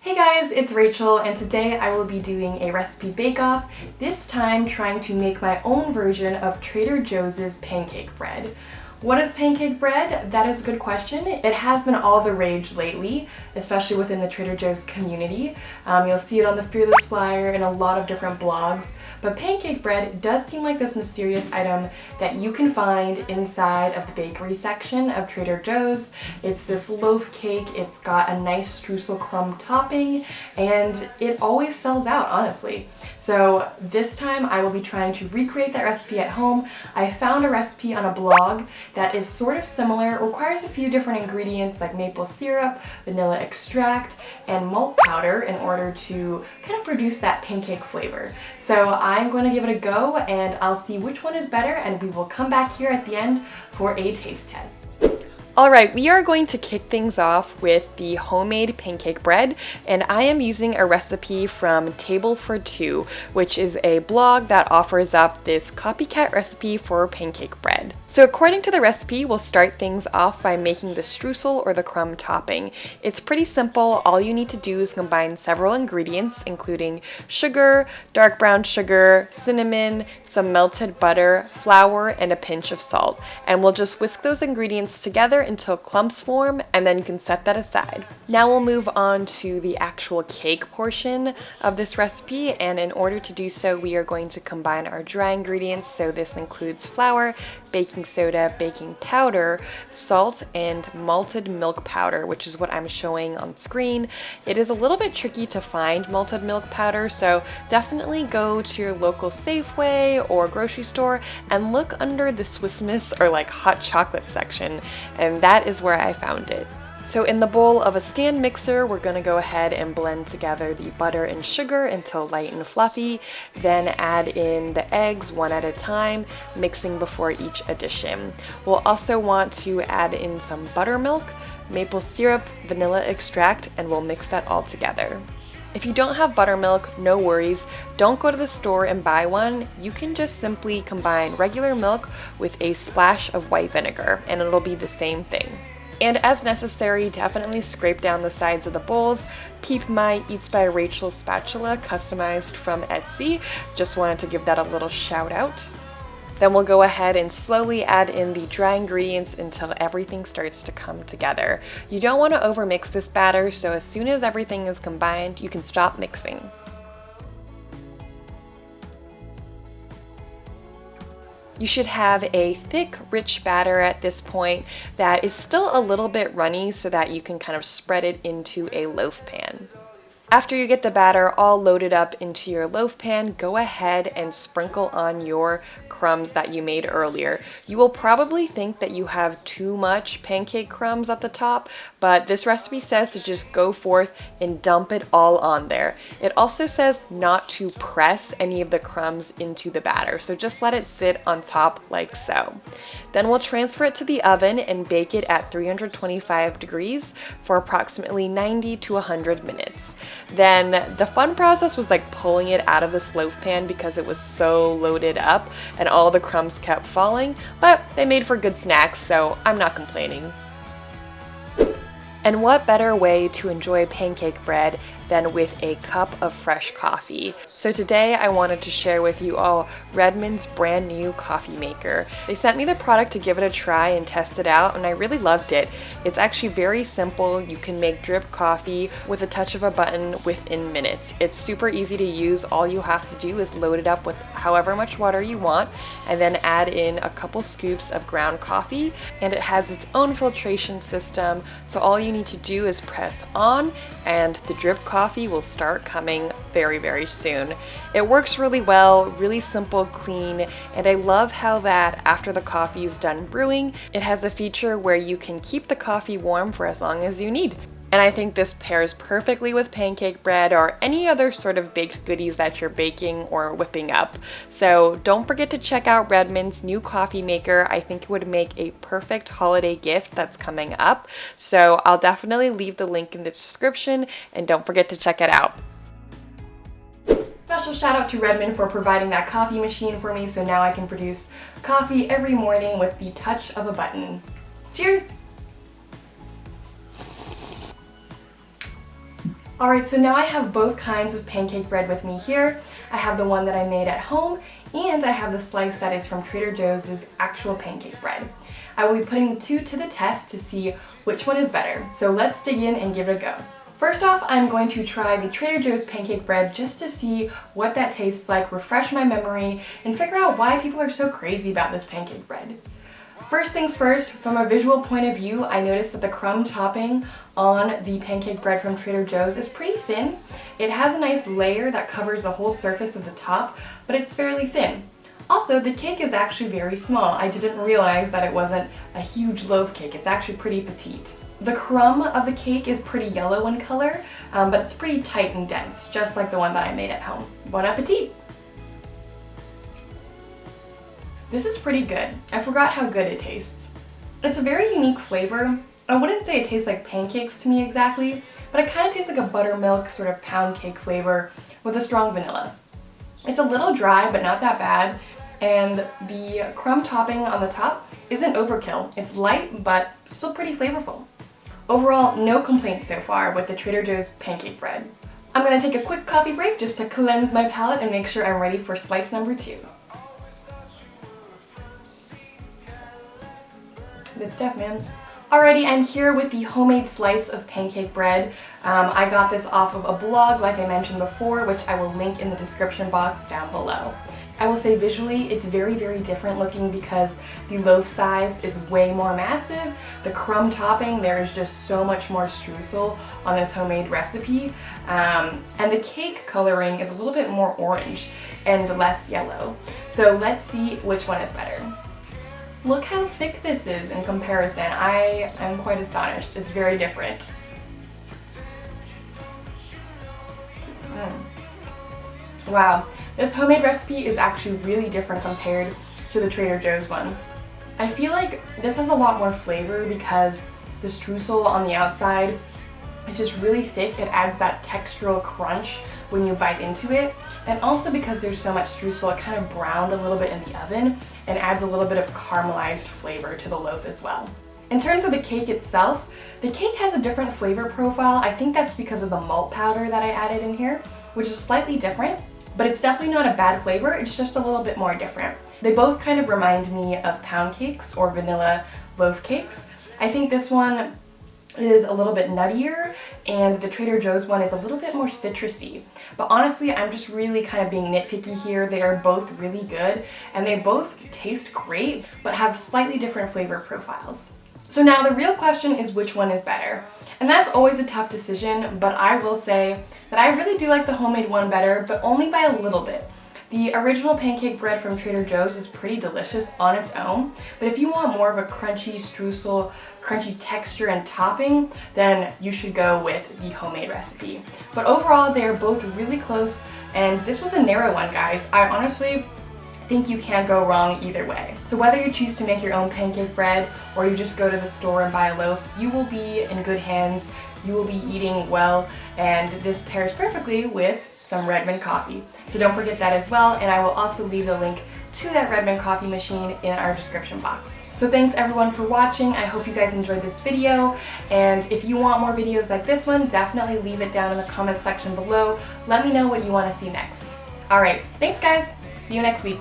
Hey guys, it's Rachel, and today I will be doing a recipe bake-off, this time trying to make my own version of Trader Joe's pancake bread. What is pancake bread? That is a good question. It has been all the rage lately, especially within the Trader Joe's community. You'll see it on the Fearless flyer and a lot of different blogs. But pancake bread does seem like this mysterious item that you can find inside of the bakery section of Trader Joe's. It's this loaf cake, it's got a nice streusel crumb topping, and it always sells out, honestly. So this time I will be trying to recreate that recipe at home. I found a recipe on a blog that is sort of similar. It requires a few different ingredients like maple syrup, vanilla extract, and malt powder in order to kind of produce that pancake flavor. So I'm going to give it a go and I'll see which one is better, and we will come back here at the end for a taste test. Alright, we are going to kick things off with the homemade pancake bread, and I am using a recipe from Table for Two, which is a blog that offers up this copycat recipe for pancake bread. So according to the recipe, we'll start things off by making the streusel or the crumb topping. It's pretty simple. All you need to do is combine several ingredients, including sugar, dark brown sugar, cinnamon, some melted butter, flour, and a pinch of salt. And we'll just whisk those ingredients together until clumps form, and then you can set that aside. Now we'll move on to the actual cake portion of this recipe, and in order to do so, we are going to combine our dry ingredients. So this includes flour, baking soda, baking powder, salt, and malted milk powder, which is what I'm showing on screen. It is a little bit tricky to find malted milk powder, so definitely go to your local Safeway or grocery store and look under the Swiss Miss or like hot chocolate section, and that is where I found it. So in the bowl of a stand mixer, we're going to go ahead and blend together the butter and sugar until light and fluffy, then add in the eggs one at a time, mixing before each addition. We'll also want to add in some buttermilk, maple syrup, vanilla extract, and we'll mix that all together. If you don't have buttermilk, no worries. Don't go to the store and buy one. You can just simply combine regular milk with a splash of white vinegar, and it'll be the same thing. And as necessary, definitely scrape down the sides of the bowls. Keep my Eats by Rachel spatula customized from Etsy. Just wanted to give that a little shout out. Then we'll go ahead and slowly add in the dry ingredients until everything starts to come together. You don't want to overmix this batter, so as soon as everything is combined, you can stop mixing. You should have a thick, rich batter at this point that is still a little bit runny so that you can kind of spread it into a loaf pan. After you get the batter all loaded up into your loaf pan, go ahead and sprinkle on your crumbs that you made earlier. You will probably think that you have too much pancake crumbs at the top, but this recipe says to just go forth and dump it all on there. It also says not to press any of the crumbs into the batter, so just let it sit on top like so. Then we'll transfer it to the oven and bake it at 325 degrees for approximately 90 to 100 minutes. Then the fun process was like pulling it out of this loaf pan because it was so loaded up and all the crumbs kept falling, but they made for good snacks, so I'm not complaining. And what better way to enjoy pancake bread than with a cup of fresh coffee? So today I wanted to share with you all Redmond's brand new coffee maker. They sent me the product to give it a try and test it out, and I really loved it. It's actually very simple. You can make drip coffee with a touch of a button within minutes. It's super easy to use. All you have to do is load it up with however much water you want and then add in a couple scoops of ground coffee, and it has its own filtration system, so all you need to do is press on and the drip coffee will start coming very, very soon. It works really well, really simple, clean, and I love how that after the coffee is done brewing, it has a feature where you can keep the coffee warm for as long as you need. And I think this pairs perfectly with pancake bread or any other sort of baked goodies that you're baking or whipping up. So don't forget to check out Redmond's new coffee maker. I think it would make a perfect holiday gift that's coming up. So I'll definitely leave the link in the description, and don't forget to check it out. Special shout out to Redmond for providing that coffee machine for me, so now I can produce coffee every morning with the touch of a button. Cheers! Alright, so now I have both kinds of pancake bread with me here. I have the one that I made at home, and I have the slice that is from Trader Joe's actual pancake bread. I will be putting the two to the test to see which one is better. So let's dig in and give it a go. First off, I'm going to try the Trader Joe's pancake bread just to see what that tastes like, refresh my memory, and figure out why people are so crazy about this pancake bread. First things first, from a visual point of view, I noticed that the crumb topping on the pancake bread from Trader Joe's is pretty thin. It has a nice layer that covers the whole surface of the top, but it's fairly thin. Also, the cake is actually very small. I didn't realize that it wasn't a huge loaf cake. It's actually pretty petite. The crumb of the cake is pretty yellow in color, but it's pretty tight and dense, just like the one that I made at home. Bon appetit! This is pretty good. I forgot how good it tastes. It's a very unique flavor. I wouldn't say it tastes like pancakes to me exactly, but it kind of tastes like a buttermilk sort of pound cake flavor with a strong vanilla. It's a little dry, but not that bad, and the crumb topping on the top isn't overkill. It's light, but still pretty flavorful. Overall, no complaints so far with the Trader Joe's pancake bread. I'm gonna take a quick coffee break just to cleanse my palate and make sure I'm ready for slice number 2. Good stuff, man. Alrighty, I'm here with the homemade slice of pancake bread. I got this off of a blog, like I mentioned before, which I will link in the description box down below. I will say visually, it's very, very different looking because the loaf size is way more massive. The crumb topping, there is just so much more streusel on this homemade recipe. And the cake coloring is a little bit more orange and less yellow. So let's see which one is better. Look how thick this is in comparison. I am quite astonished. It's very different. Wow, this homemade recipe is actually really different compared to the Trader Joe's one. I feel like this has a lot more flavor because the streusel on the outside is just really thick. It adds that textural crunch when you bite into it. And also because there's so much streusel, it kind of browned a little bit in the oven and adds a little bit of caramelized flavor to the loaf as well. In terms of the cake itself, the cake has a different flavor profile. I think that's because of the malt powder that I added in here, which is slightly different, but it's definitely not a bad flavor. It's just a little bit more different. They both kind of remind me of pound cakes or vanilla loaf cakes. I think this one is a little bit nuttier and the Trader Joe's one is a little bit more citrusy. But honestly, I'm just really kind of being nitpicky here. They are both really good and they both taste great but have slightly different flavor profiles. So now the real question is which one is better. And that's always a tough decision, but I will say that I really do like the homemade one better, but only by a little bit. The original pancake bread from Trader Joe's is pretty delicious on its own, but if you want more of a crunchy streusel, crunchy texture and topping, then you should go with the homemade recipe. But overall, they are both really close, and this was a narrow one, guys. I honestly think you can't go wrong either way. So whether you choose to make your own pancake bread or you just go to the store and buy a loaf, you will be in good hands, you will be eating well, and this pairs perfectly with some Redmond coffee. So don't forget that as well, and I will also leave the link to that Redmond coffee machine in our description box. So thanks everyone for watching. I hope you guys enjoyed this video, and if you want more videos like this one, definitely leave it down in the comment section below. Let me know what you want to see next. Alright, thanks guys! See you next week.